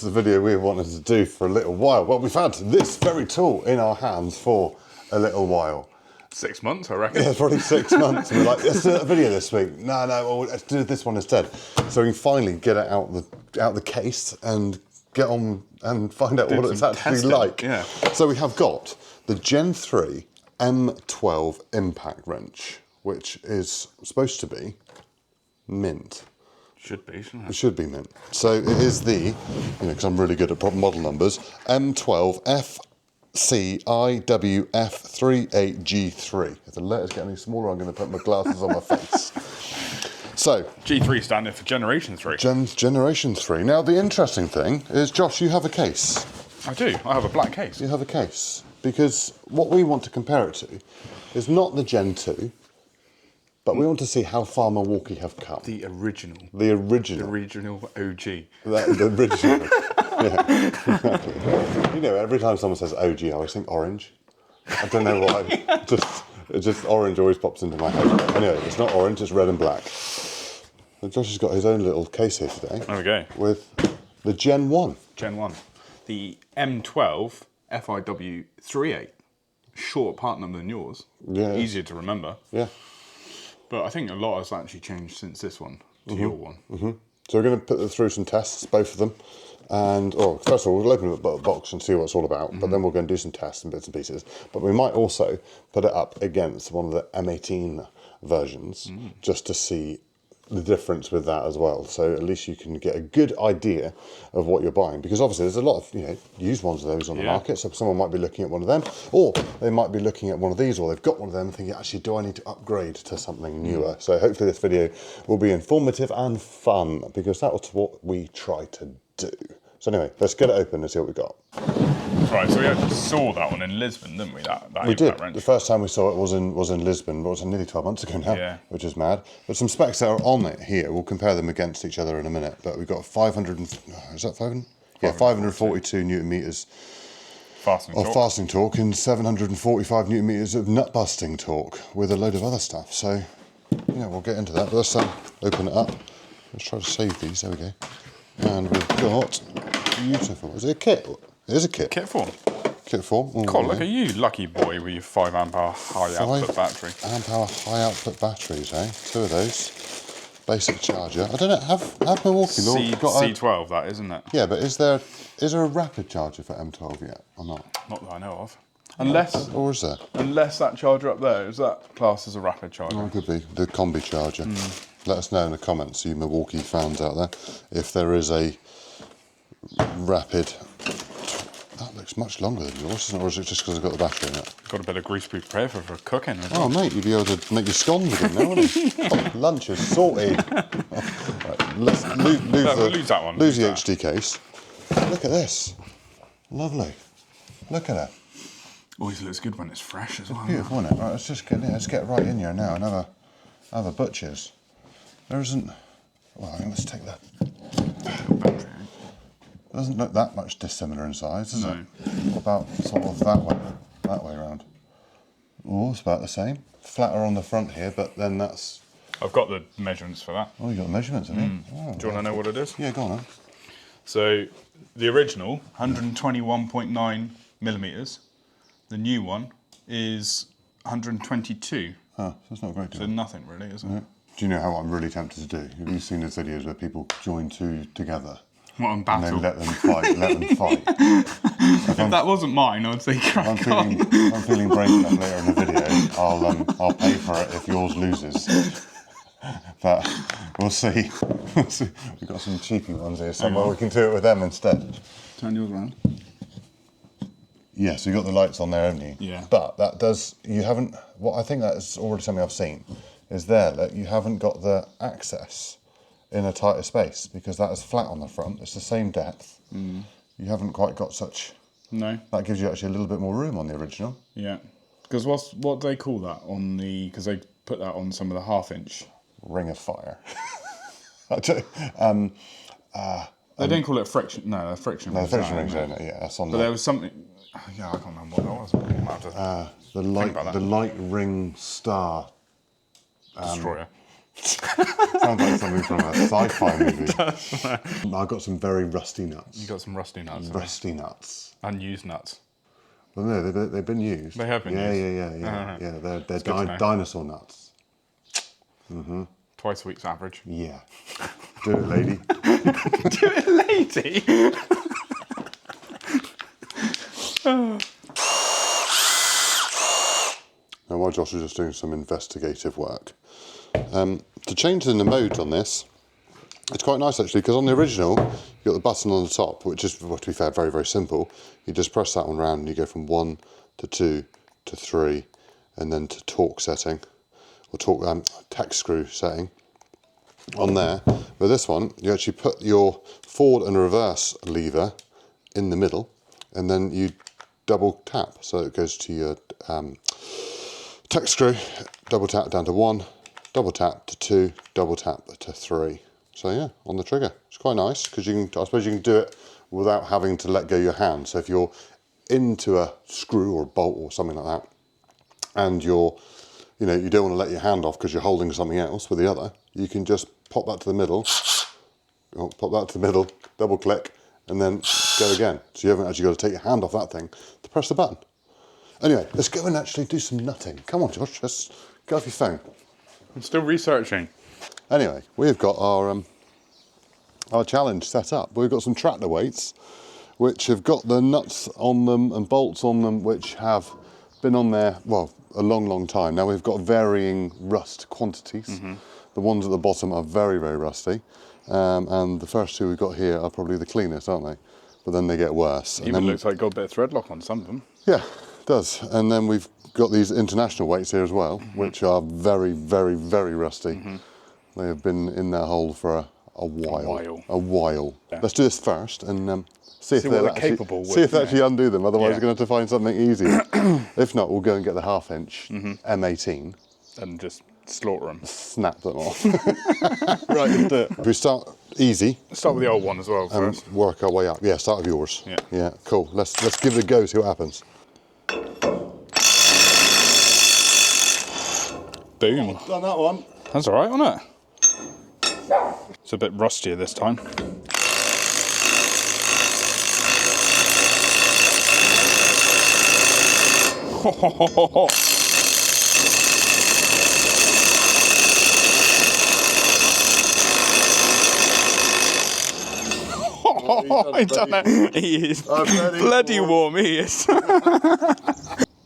is the video we wanted to do for a little while. Well, we've had this very tool in our hands for a little while. 6 months, I reckon. Yeah, probably 6 months. And we're like, let's do a video this week. No, well, let's do this one instead. So we can finally get it out the case and get on and find out what it's actually like. Yeah. So we have got the Gen 3 M12 Impact Wrench, which is supposed to be mint. Should be, shouldn't It it? should be mint. So it is the, because I'm really good at proper model numbers, M12 FCIWF38G3. If the letters get any smaller, I'm going to put my glasses on my face. So G3 standing for Generation 3. Generation 3. Now, the interesting thing is, Josh, you have a case. I do. I have a black case. You have a case. Because what we want to compare it to is not the Gen 2, but we want to see how far Milwaukee have come. The original. The original. The regional OG. The original. Yeah, exactly. You know, every time someone says OG, I always think orange. I don't know why. just orange always pops into my head. Anyway, it's not orange, it's red and black. So Josh has got his own little case here today. There we go. With the Gen 1. Gen 1. The M12 FIW38. Shorter part number than yours. Yeah. Easier to remember. Yeah. But I think a lot has actually changed since this one to your one. Mm-hmm. So we're going to put them through some tests, both of them. And, first of all, we'll open the box and see what it's all about. But then we're going to do some tests and bits and pieces. But we might also put it up against one of the M18 versions, just to see the difference with that as well. So at least you can get a good idea of what you're buying. Because obviously there's a lot of used ones of those on the market. So someone might be looking at one of them, or they might be looking at one of these, or they've got one of them and thinking, actually, do I need to upgrade to something newer? So hopefully this video will be informative and fun, because that was what we try to do. So anyway, let's get it open and see what we got. Right, so we actually saw that one in Lisbon, didn't we? That We did. wrench. The first time we saw it was in Lisbon, but it was nearly 12 months ago now, which is mad. But some specs that are on it here, we'll compare them against each other in a minute. But we've got 542 newton meters Fastening torque. fastening torque and 745 newton meters of nut busting torque with a load of other stuff. So yeah, we'll get into that. But let's open it up. Let's try to save these. There we go. And we've got beautiful. Is it a kit? It is a kit. Kit form. Kit form. Oh, God, look at you, lucky boy, with your 5 amp hour high output battery. 5 amp hour high output batteries, eh? 2 of those. Basic charger. I don't know. Have Milwaukee got C12, that isn't it? Yeah, but is there a rapid charger for M12 yet or not? Not that I know of. Unless, or is there? Unless that charger up there is that classed as a rapid charger. Oh, it could be the combi charger. Let us know in the comments, you Milwaukee fans out there, if there is a rapid. That looks much longer than yours, isn't it? Or is it just because I've got the battery in it? Got a bit of grease-proof paper for cooking as well. Oh, mate, you'd be able to make your scones again now, wouldn't you? Lunch is sorted. Right, let's lose the HD case. Look at this. Lovely. Look at it. Always looks good when it's fresh as well. Beautiful, isn't it? Right, let's get right in here now and have a butcher's. There isn't. Well, let's take that. It doesn't look that much dissimilar in size, does it? What about sort of that way around? Oh, it's about the same. Flatter on the front here, but then that's. I've got the measurements for that. Oh, you got the measurements, have you? Oh, do you want to know what it is? Yeah, go on then. So, the original, 121.9 millimeters. The new one is 122. Oh, so it's not a great deal. So nothing really, is it? Yeah. Do you know how I'm really tempted to do? Have you seen those videos where people join two together? What, on battle? And then let them fight. If that wasn't mine, I'd say crack I'm feeling brave enough later in the video. I'll pay for it if yours loses. But we'll see. We've got some cheapy ones here somewhere. We can do it with them instead. Turn yours around. Yeah, so you've got the lights on there, haven't you? Yeah. But that does, I think that's already something I've seen, is there that you haven't got the access in a tighter space, because that is flat on the front. It's the same depth. You haven't quite got such. No. That gives you actually a little bit more room on the original. Yeah. Because what do they call that on the? Because they put that on some of the 1/2 inch. Ring of fire. They don't call it friction. No, the friction. No, the friction rings, yeah, that's on. But there was something. Yeah, I can't remember what that was. The light ring star. Destroyer. Sounds like something from a sci-fi movie. I've got some very rusty nuts. You got some rusty nuts. Rusty nuts. Unused nuts. Well, no, they've been used. They have been used. Yeah. They're dinosaur nuts. Twice a week's average. Yeah. Do it, lady. Do it, lady. Now, while Josh is just doing some investigative work, to change the modes on this, it's quite nice actually, because on the original, you've got the button on the top, which is, well, to be fair, very, very simple. You just press that one round and you go from 1 to 2 to 3, and then to torque setting, or torque tack screw setting on there. With this one, you actually put your forward and reverse lever in the middle, and then you double tap. So it goes to your tack screw, double tap down to 1, double tap to 2, double tap to 3. So yeah, on the trigger. It's quite nice, because you can, I suppose you can do it without having to let go your hand. So if you're into a screw or a bolt or something like that, and you don't want to let your hand off because you're holding something else with the other, you can just pop that to the middle, double click, and then go again. So you haven't actually got to take your hand off that thing to press the button. Anyway, let's go and actually do some nutting. Come on, Josh, just get off your phone. I'm still researching. Anyway, we've got our challenge set up. We've got some tractor weights, which have got the nuts on them and bolts on them, which have been on there, well, a long, long time. Now we've got varying rust quantities. The ones at the bottom are very, very rusty. And the first two we've got here are probably the cleanest, aren't they? But then they get worse. Even looks like got a bit of thread lock on some of them. Yeah, it does. And then we've got these international weights here as well, which are very, very, very rusty. They have been in their hole for a while. Yeah. Let's do this first and see if they're capable. See if they actually undo them. Otherwise, we're going to have to find something easier. If not, we'll go and get the 1/2 inch M18 and just slaughter them. Snap them off. Right, let's do it. If we start easy. Let's start with the old one as well first. Work our way up. Yeah, start with yours. Yeah. Yeah, cool. Let's give it a go. See what happens. Boom. Done that one. That's all right, wasn't it? It's a bit rustier this time. I don't know. He is bloody warm. He is.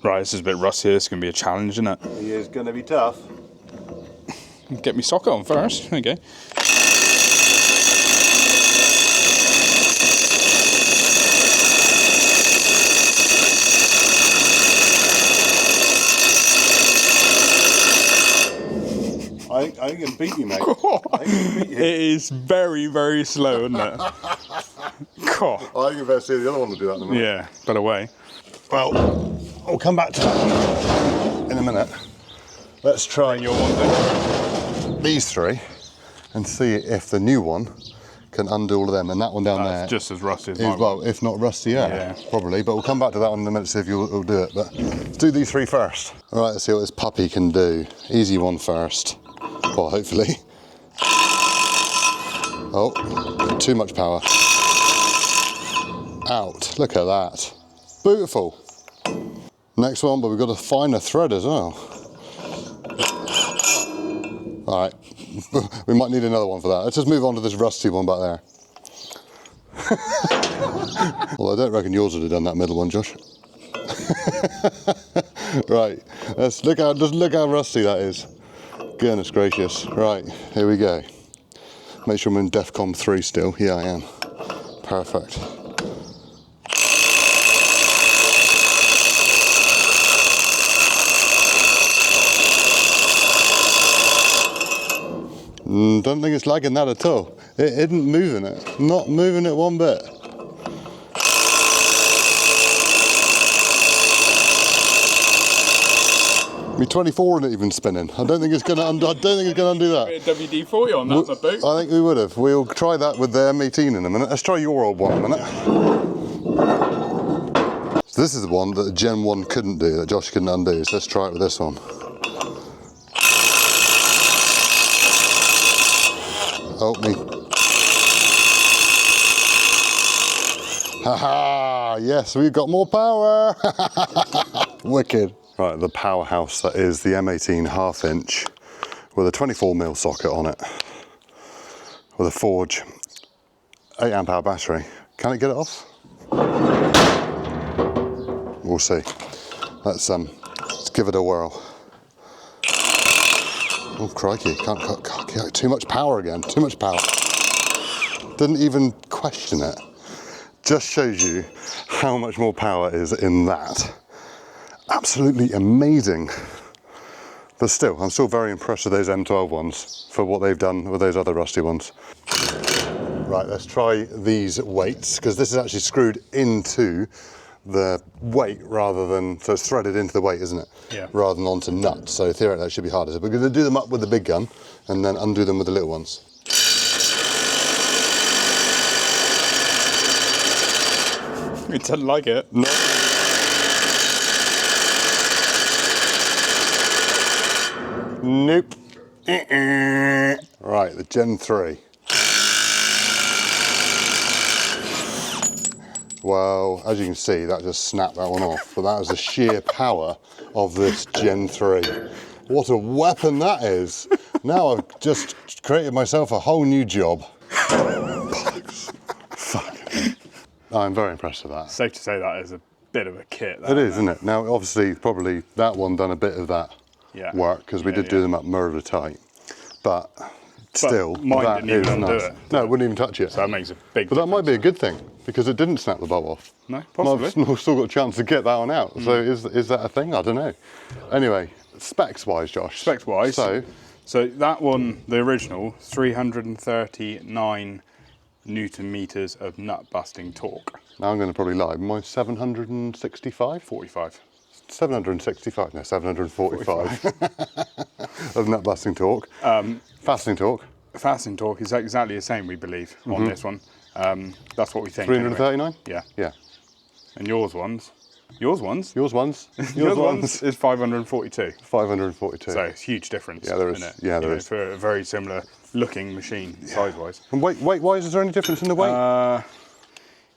Right, this is a bit rusty. This is going to be a challenge, isn't it? He is going to be tough. Get me socket on first. There you go. I can beat you, mate. I can beat you. It is very, very slow, isn't it? God. I think you better see the other one to do that in a minute. Yeah, better way. Well, I'll come back to that in a minute. Let's try your one then. These three and see if the new one can undo all of them. And that one down there just as rusty as mine. Well, if not rustier, probably. But we'll come back to that one in a minute, see if you'll do it. But let's do these three first. All right, let's see what this puppy can do. Easy one first. Well, hopefully. Oh, too much power. Out. Look at that. Beautiful. Next one, but we've got a finer thread as well. All right. We might need another one for that. Let's just move on to this rusty one back there. Well, I don't reckon yours would have done that middle one, Josh. Right. Let's look how rusty that is. Goodness gracious. Right, here we go. Make sure I'm in DEFCON 3 still. Yeah, I am. Perfect. Don't think it's lagging that at all. It isn't moving it. Not moving it one bit. My 24 isn't even spinning. I don't think it's going to undo. I don't think it's going to undo that. WD-40 on that, my boot. I think we would have. We'll try that with the M18 in a minute. Let's try your old one in a minute. So this is the one that the Gen 1 couldn't do, that Josh couldn't undo. So let's try it with this one. Help me. Haha, yes, we've got more power. Wicked. Right, the powerhouse that is the M18 half-inch with a 24mm socket on it, with a Forge 8 amp hour battery. Can it get it off? We'll see. Let's give it a whirl. Oh crikey, can't, too much power again, too much power. Didn't even question it. Just shows you how much more power is in that. Absolutely amazing. But still, I'm still very impressed with those M12 ones for what they've done with those other rusty ones. Right, let's try these weights, because this is actually screwed into the weight rather than, so it's threaded into the weight, isn't it? Yeah. Rather than onto nuts, so theoretically that should be harder. So we're going to do them up with the big gun and then undo them with the little ones. It doesn't like it. No. Nope. Right, the Gen 3. Well, as you can see, that just snapped that one off, but that was the sheer power of this Gen 3. What a weapon that is. Now I've just created myself a whole new job. Fuck. I'm very impressed with that. Safe to say that is a bit of a kit. It is, isn't it? Now, obviously, probably that one done a bit of that work, because we did do them up murder tight. But still, mine that didn't even is undo nice. it. No, it wouldn't even touch it. So that makes a big But that might be a good thing, because it didn't snap the bolt off. No, possibly. I've still got a chance to get that one out. So is that a thing? I don't know. Anyway, specs-wise, Josh. Specs-wise. So that one, the original, 339 Newton meters of nut busting torque. Now I'm going to probably lie. Mine's 765? 45. 765, no, 745 of nut busting torque. Fastening torque. Fastening torque is exactly the same, we believe, on this one. That's what we think. 339? Anyway. Yeah. Yeah. And yours ones Yours ones is 542. 542. So it's a huge difference. Yeah, there is. Isn't it? Yeah, there is. For a very similar looking machine, size-wise. And weight-wise, is there any difference in the weight?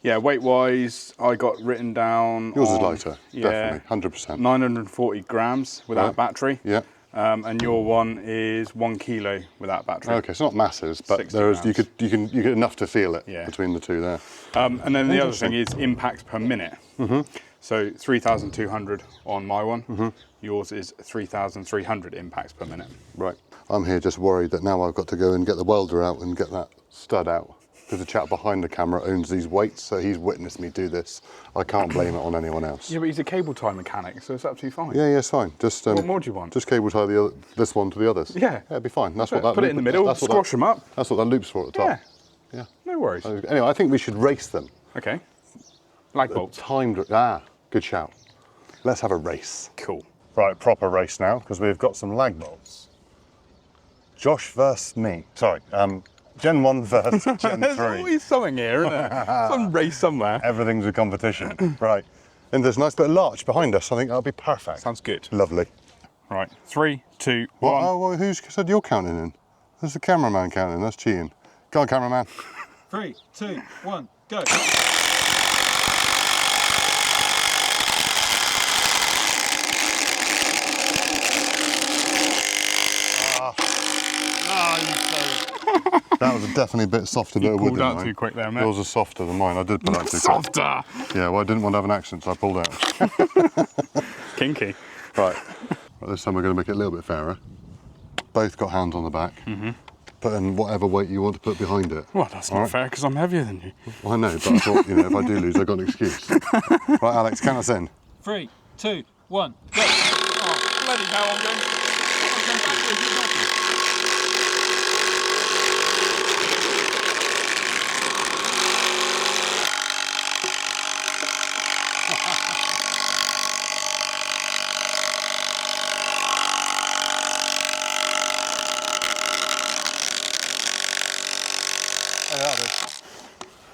Yeah, weight-wise, I got written down. Yours is lighter, definitely, 100%. 940 grams without battery. Yeah. And your one is 1 kilo without battery. Okay, it's not masses, but there is you get enough to feel it between the two there. And then the other thing is impacts per minute. So 3,200 on my one. Yours is 3,300 impacts per minute. Right. I'm here just worried that now I've got to go and get the welder out and get that stud out. Because the chap behind the camera owns these weights, so he's witnessed me do this. I can't blame it on anyone else. Yeah, but he's a cable tie mechanic, so it's absolutely fine. Yeah, it's fine. Just what more do you want? Just cable tie this one to the others. Yeah, it'd be fine. That's what that. Put it in the middle, squash them up. That's what that loop's for at the top. Yeah. No worries. Anyway, I think we should race them. Okay. Lag bolts. Timed. Good shout. Let's have a race. Cool. Right, proper race now, because we've got some lag bolts. Josh versus me. Sorry, Gen 1 versus Gen 3. There's always something here, isn't there? Some race somewhere. Everything's a competition. Right. And there's a nice bit of larch behind us. I think that'll be perfect. Sounds good. Lovely. Right, 3, 2, 1. Oh, well, who said you're counting in? There's the cameraman counting. That's cheating. Go on, cameraman. 3, 2, 1, go. That was definitely a bit softer than it would pulled out too quick there, mate. Yours was softer than mine. I did pull out too quick. Softer! Yeah, well, I didn't want to have an accident, so I pulled out. Kinky. Right. This time we're going to make it a little bit fairer. Both got hands on the back. Put in whatever weight you want to put behind it. Well, that's not fair, because I'm heavier than you. Well, I know, but I thought, if I do lose, I've got an excuse. Right, Alex, count us in. 3, 2, 1, go. Oh, bloody hell, I'm going backwards.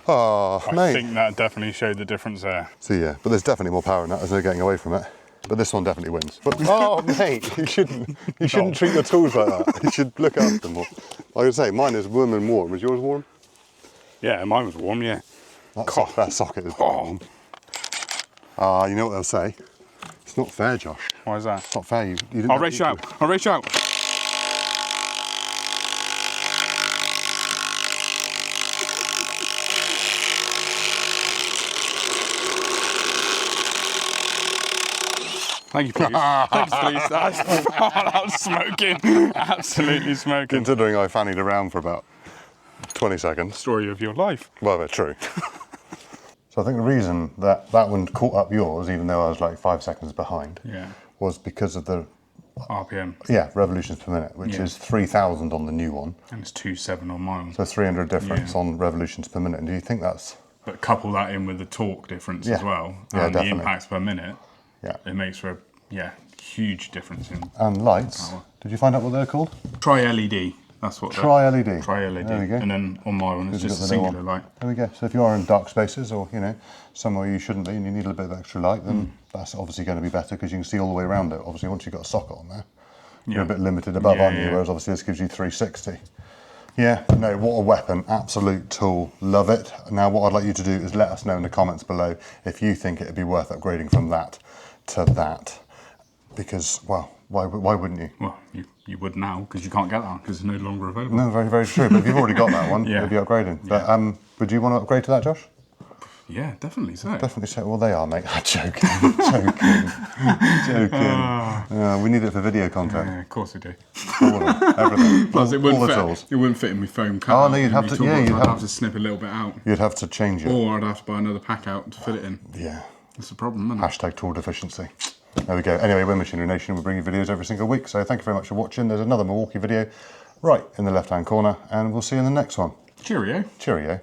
Oh, I mate. think that definitely showed the difference there. So yeah, but there's definitely more power in that. There's no getting away from it. But this one definitely wins. But, oh, mate, you shouldn't treat your tools like that. You should look after them more. Like I say, mine is warm and warm. Is yours warm? Yeah, mine was warm, yeah. That socket is warm. You know what they'll say? It's not fair, Josh. Why is that? It's not fair. You didn't I'll race you out. I'll race you out. Thank you, please. Thanks, please. That was smoking. Absolutely smoking. Considering I fannied around for about 20 seconds. Story of your life. Well, they're true. So I think the reason that one caught up yours, even though I was like 5 seconds behind, was because of the RPM. Yeah, revolutions per minute, which is 3,000 on the new one. And it's 2.7 on mine. So 300 difference on revolutions per minute. And do you think that's... But couple that in with the torque difference as well, and the impacts per minute, it makes for a huge difference in And lights, power. Did you find out what they're called? Tri-LED. That's what Tri-LED. Tri-LED. There we go. And then on my one, it's just a singular light. There we go. So if you are in dark spaces or, you know, somewhere you shouldn't be and you need a little bit of extra light, then that's obviously going to be better because you can see all the way around it. Obviously, once you've got a socket on there, you're a bit limited above, aren't you? Whereas obviously this gives you 360. Yeah, no, what a weapon. Absolute tool. Love it. Now, what I'd like you to do is let us know in the comments below if you think it'd be worth upgrading from that to that. Because, well, why wouldn't you? Well, you would now because you can't get that because it's no longer available. No, very, very true. But if you've already got that one, you'll be upgrading. But would you want to upgrade to that, Josh? Yeah, definitely so. Definitely so. Well, they are, mate. I'm joking. Joking. We need it for video content. Yeah, of course we do. All of them, everything. Plus, it all the wouldn't tools. fit. It wouldn't fit in my foam cutout. Oh no, you'd have to. Yeah, you'd have to snip a little bit out. You'd have to change it. Or I'd have to buy another pack out to fit it in. Yeah. That's the problem, isn't it? Hashtag tool deficiency. There we go. Anyway, we're Machinery Nation. We bring you videos every single week. So thank you very much for watching. There's another Milwaukee video right in the left-hand corner, and we'll see you in the next one. Cheerio. Cheerio.